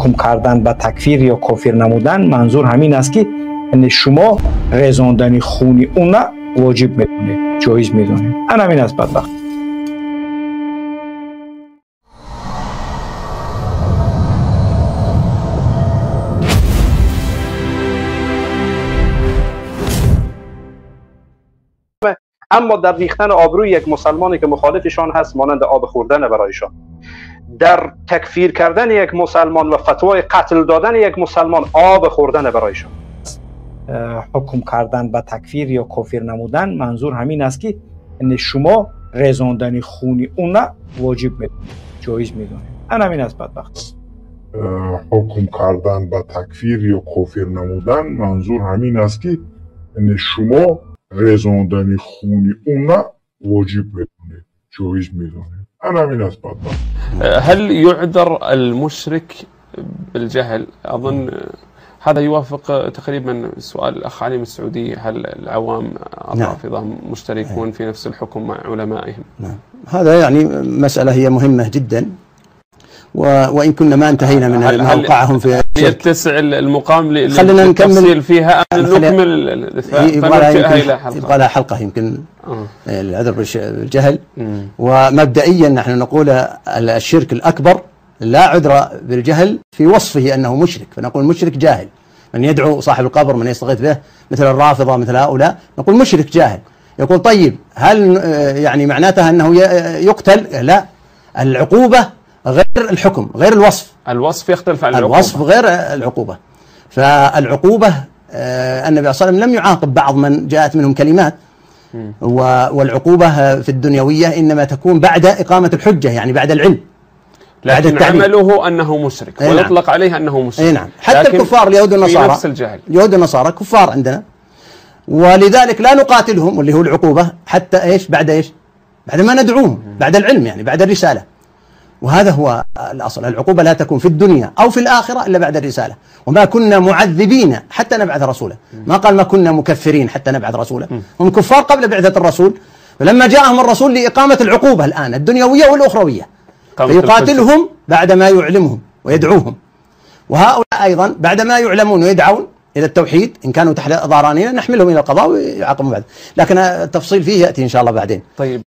حکم کردن به تکفیر یا کافر نمودن منظور همین است که شما رزاندن خون اون واجب میدونید، جایز میدونید. همین است بدبخت. اما در ریختن آبروی یک مسلمانی که مخالفشان هست مانند آب خوردن برایشان، در تکفیر کردن یک مسلمان و فتوای قتل دادن یک مسلمان آب خوردن برایشان. حکم کردن به تکفیر یا کافر نمودن منظور همین است که شما رزاندن خون اون واجب میدونید، جایز میدونید. همین است بدبخت. حکم کردن به تکفیر یا کافر نمودن منظور همین است که شما رزاندن خون اون واجب میدونید، جایز میدونید. همین است بدبخت. هل يعذر المشرك بالجهل؟ أظن هذا يوافق تقريبا سؤال الأخ علي من السعودية، هل العوام الرافضة مشتركون في نفس الحكم مع علمائهم؟ نعم، هذا يعني مسألة هي مهمة جدا، وإن كنا ما انتهينا من موقعهم في يتسع المقام خلينا للتفصيل فيها أم نكمل يبغى لها حلقة يمكن. العذر بالجهل، ومبدئيا نحن نقول الشرك الأكبر لا عذر بالجهل في وصفه أنه مشرك، فنقول مشرك جاهل، من يدعو صاحب القبر، من يستغيث به، مثل الرافضة مثل هؤلاء، نقول مشرك جاهل. يقول طيب هل يعني معناتها أنه يقتل؟ لا، العقوبة غير الحكم، غير الوصف. الوصف يختلف عن العقوبة. الوصف غير العقوبة. فالعقوبة النبي صلى الله عليه وسلم لم يعاقب بعض من جاءت منهم كلمات، والعقوبة في الدنيوية إنما تكون بعد إقامة الحجة، يعني بعد العلم، لكن عمله أنه مشرك ويطلق عليه أنه مشرك. نعم، حتى الكفار اليهود والنصارى، نفس الجهل. اليهود والنصارى كفار عندنا، ولذلك لا نقاتلهم، واللي هو العقوبة حتى إيش؟ بعد إيش؟ بعد ما ندعوهم، بعد العلم، يعني بعد الرسالة. وهذا هو الأصل، العقوبة لا تكون في الدنيا أو في الآخرة إلا بعد الرسالة. وما كنا معذبين حتى نبعث رسولا، ما قال ما كنا مكفرين حتى نبعث رسولا، هم كفار قبل بعثة الرسول، فلما جاءهم الرسول لإقامة العقوبة الآن الدنيوية والأخروية، فيقاتلهم بعد ما يعلمهم ويدعوهم. وهؤلاء أيضا بعد ما يعلمون ويدعون إلى التوحيد، إن كانوا تحت ضرانينا نحملهم إلى القضاء ويعاقبون بعد، لكن التفصيل فيه يأتي إن شاء الله بعدين. طيب.